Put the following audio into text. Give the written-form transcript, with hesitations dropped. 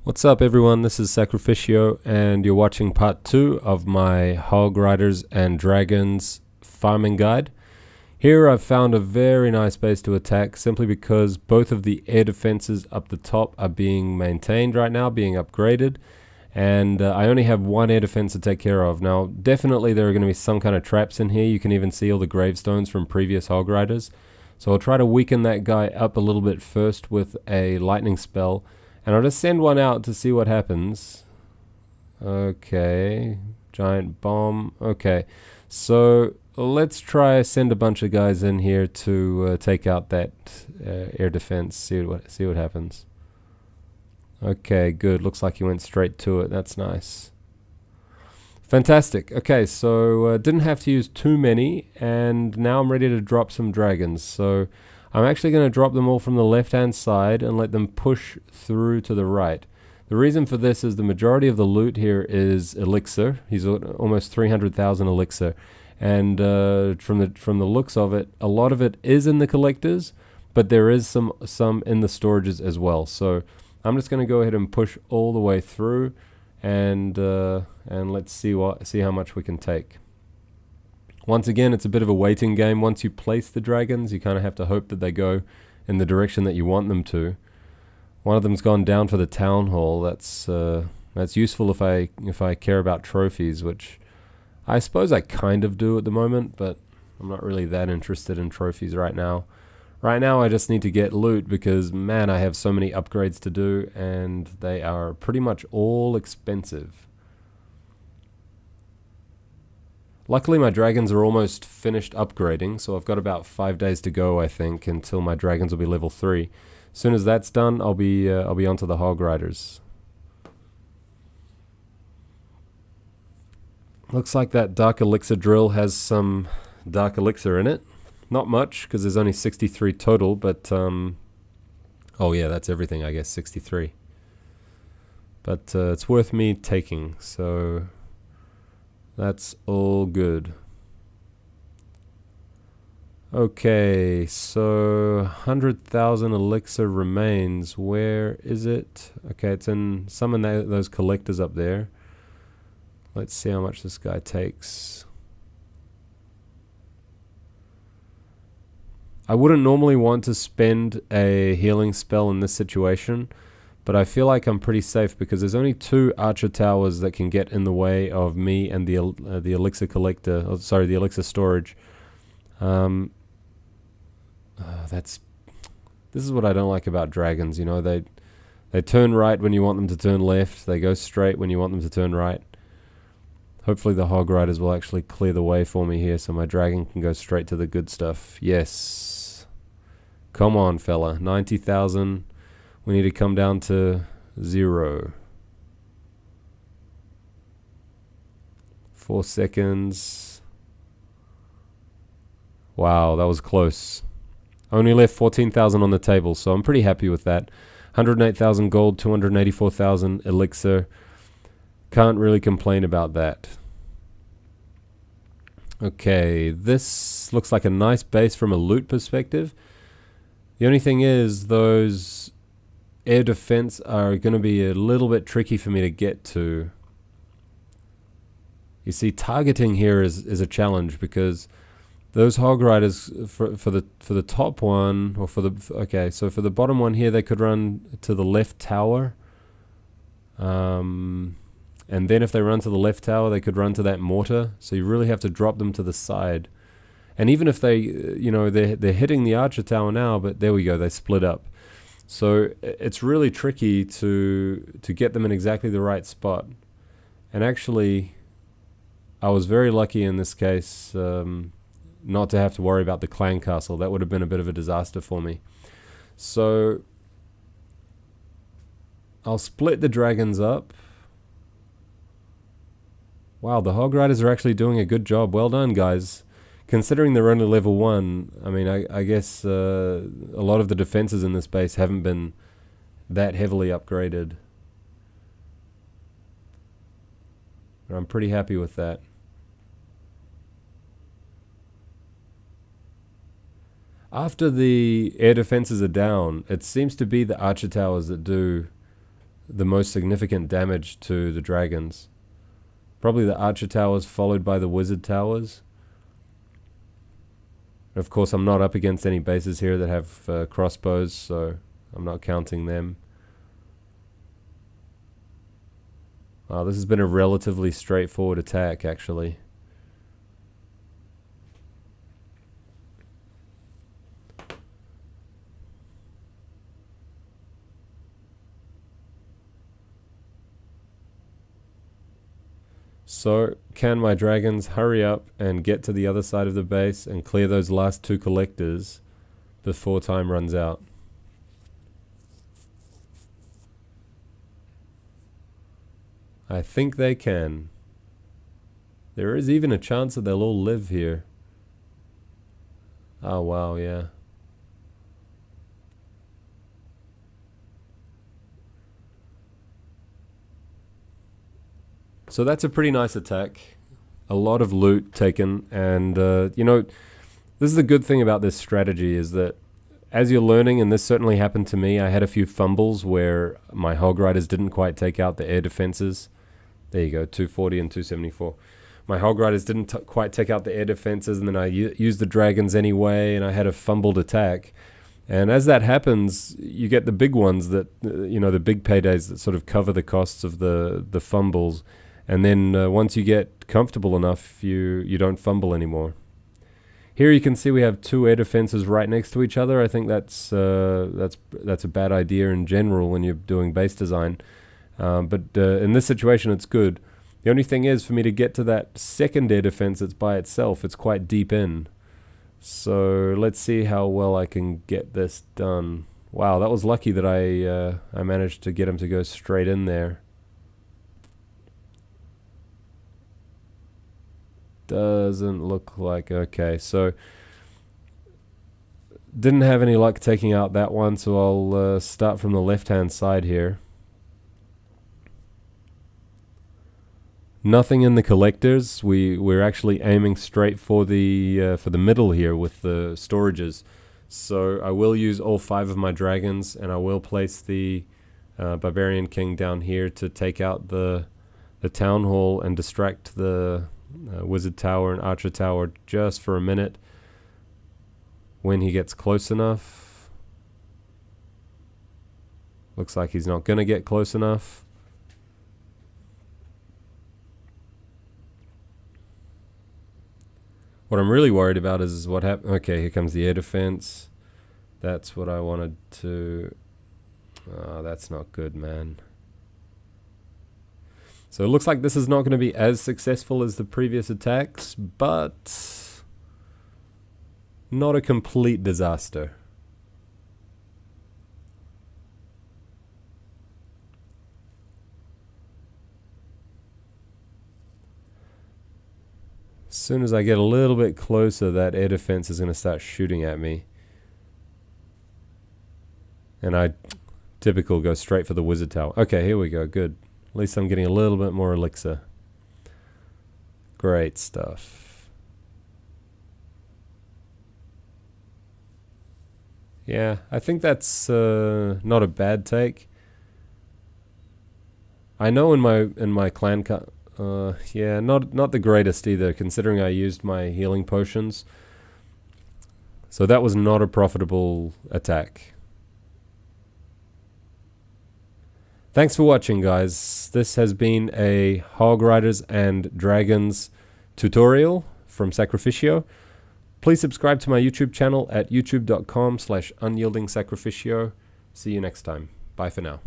What's up everyone, this is Sacrificio and you're watching part 2 of my Hog Riders and Dragons farming guide. Here I've found a very nice base to attack simply because both of the air defenses up the top are being maintained right now, being upgraded, and I only have one air defense to take care of. Now definitely there are going to be some kind of traps in here. You can even see all the gravestones from previous Hog Riders. So I'll try to weaken that guy up a little bit first with a lightning spell. And I'll just send one out to see what happens. Okay, giant bomb. Okay, so let's try send a bunch of guys in here to take out that air defense. See what happens. Okay, good. Looks like he went straight to it. That's nice. Fantastic. Okay, so didn't have to use too many, and now I'm ready to drop some dragons. So I'm actually going to drop them all from the left-hand side and let them push through to the right. The reason for this is the majority of the loot here is elixir. He's almost 300,000 elixir. And from the looks of it, a lot of it is in the collectors, but there is some in the storages as well. So I'm just going to go ahead and push all the way through, and let's see how much we can take. Once again, it's a bit of a waiting game. Once you place the dragons, you kind of have to hope that they go in the direction that you want them to. One of them's gone down for the town hall. That's useful if I care about trophies, which I suppose I kind of do at the moment, but I'm not really that interested in trophies right now. Right now, I just need to get loot because, man, I have so many upgrades to do, and they are pretty much all expensive. Luckily my dragons are almost finished upgrading, so I've got about 5 days to go, I think, until my dragons will be level 3. As soon as that's done, I'll be onto the Hog Riders. Looks like that dark elixir drill has some dark elixir in it. Not much, because there's only 63 total, but oh yeah, that's everything, I guess, 63. But it's worth me taking, so that's all good. Okay, so 100,000 elixir remains. Where is it? Okay, it's in some of those collectors up there. Let's see how much this guy takes. I wouldn't normally want to spend a healing spell in this situation, but I feel like I'm pretty safe because there's only 2 archer towers that can get in the way of me and the elixir collector. Oh, sorry, the elixir storage. This is what I don't like about dragons. You know, they turn right when you want them to turn left. They go straight when you want them to turn right. Hopefully the Hog Riders will actually clear the way for me here, so my dragon can go straight to the good stuff. Yes. Come on, fella. 90,000. We need to come down to 0. 4 seconds. Wow, that was close. I only left 14,000 on the table, so I'm pretty happy with that. 108,000 gold, 284,000 elixir. Can't really complain about that. Okay, this looks like a nice base from a loot perspective. The only thing is, those air defense are going to be a little bit tricky for me to get to. You see, targeting here is a challenge because those Hog Riders for the top one, or for the bottom one here, they could run to the left tower, and then if they run to the left tower, they could run to that mortar. So you really have to drop them to the side. And even if they, they're hitting the archer tower now, but there we go, they split up. So it's really tricky to get them in exactly the right spot. And actually, I was very lucky in this case not to have to worry about the clan castle. That would have been a bit of a disaster for me. So I'll split the dragons up. Wow, the Hog Riders are actually doing a good job. Well done, guys. Considering they're only level 1, I mean, I guess a lot of the defenses in this base haven't been that heavily upgraded. But I'm pretty happy with that. After the air defenses are down, it seems to be the archer towers that do the most significant damage to the dragons. Probably the archer towers followed by the wizard towers. Of course, I'm not up against any bases here that have crossbows, so I'm not counting them. This has been a relatively straightforward attack, actually. So, can my dragons hurry up and get to the other side of the base and clear those last two collectors before time runs out? I think they can. There is even a chance that they'll all live here. Oh wow, yeah. So that's a pretty nice attack. A lot of loot taken, and you know, this is the good thing about this strategy is that as you're learning, and this certainly happened to me, I had a few fumbles where my Hog Riders didn't quite take out the air defenses. There you go, 240 and 274. My Hog Riders didn't quite take out the air defenses, and then I used the dragons anyway, and I had a fumbled attack. And as that happens, you get the big ones that, you know, the big paydays that sort of cover the costs of the fumbles. And then once you get comfortable enough, you don't fumble anymore. Here you can see we have two air defenses right next to each other. I think that's a bad idea in general when you're doing base design. But in this situation, it's good. The only thing is, for me to get to that second air defense that's by itself, it's quite deep in. So let's see how well I can get this done. Wow, that was lucky that I managed to get him to go straight in there. Doesn't look like... Okay, so didn't have any luck taking out that one, so I'll start from the left-hand side here. Nothing in the collectors. We're actually aiming straight for the middle here with the storages. So I will use all 5 of my dragons, and I will place the Barbarian King down here to take out the town hall and distract the wizard tower and archer tower just for a minute when he gets close enough. Looks like he's not going to get close enough. What I'm really worried about is what happened. Okay, here comes the air defense. That's what I wanted to... Oh, that's not good, man. So it looks like this is not going to be as successful as the previous attacks, but not a complete disaster. As soon as I get a little bit closer, that air defense is going to start shooting at me. And I, typical, go straight for the wizard tower. Okay, here we go, good. At least I'm getting a little bit more elixir. Great stuff. Yeah, I think that's not a bad take. I know in my clan yeah, not the greatest either, considering I used my healing potions. So that was not a profitable attack. Thanks for watching, guys. This has been a Hog Riders and Dragons tutorial from Sacrificio. Please subscribe to my YouTube channel at youtube.com/unyieldingsacrificio. See you next time. Bye for now.